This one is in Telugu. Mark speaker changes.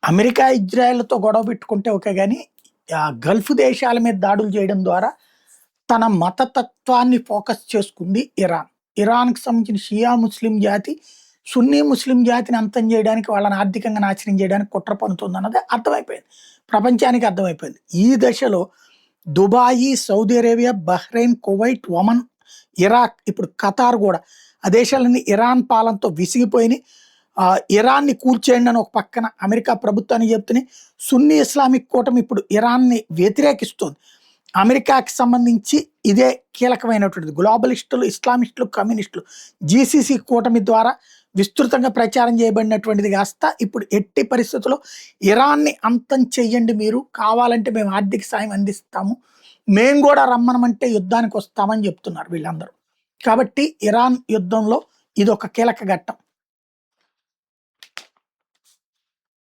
Speaker 1: అమెరికా, ఇజ్రాయెల్‌తో గొడవ పెట్టుకుంటే ఓకే గానీ, గల్ఫ్ దేశాల మీద దాడులు చేయడం ద్వారా తన మతతత్వాన్ని ఫోకస్ చేసుకుంది ఇరాన్. ఇరాన్‌కి సంబంధించిన షియా ముస్లిం జాతి, సున్నీ ముస్లిం జాతిని అంతం చేయడానికి, వాళ్ళని ఆర్థికంగా నాశనం చేయడానికి కుట్ర పన్నుతుందన్నది అర్థమైపోయింది. ప్రపంచానికి అర్థమైపోయింది. ఈ దశలో Dubai, Saudi Arabia, Bahrain, Kuwait, Oman, Iraq, ఇప్పుడు ఖతార్ గూడా ఆ దేశాలన్నీ ఇరాన్ పాలనతో విసిగిపోయినియి. ఇరాన్‌ని కూల్చేయండి అని ఒక పక్కన అమెరికా ప్రభుత్వానికి చెప్తున్నాయి. సున్నీ ఇస్లామిక్ కూటమి ఇప్పుడు ఇరాన్‌ని వ్యతిరేకిస్తోంది. అమెరికాకి సంబంధించి ఇదే కీలకమైనటువంటిది. గ్లోబలిస్టులు, ఇస్లామిస్టులు, కమ్యూనిస్టులు జీసీసీ కూటమి ద్వారా విస్తృతంగా ప్రచారం చేయబడినటువంటిది కాస్త ఇప్పుడు ఎట్టి పరిస్థితుల్లో ఇరాన్‌ని అంతం చెయ్యండి మీరు. కావాలంటే మేము ఆర్థిక సాయం అందిస్తాము. మేము గూడా రమ్మనమంటే యుద్ధానికొస్తామని చెప్తున్నారు వీళ్ళందరూ. కాబట్టి ఇరాన్ యుద్ధంలో ఇదొక కీలక ఘట్టం.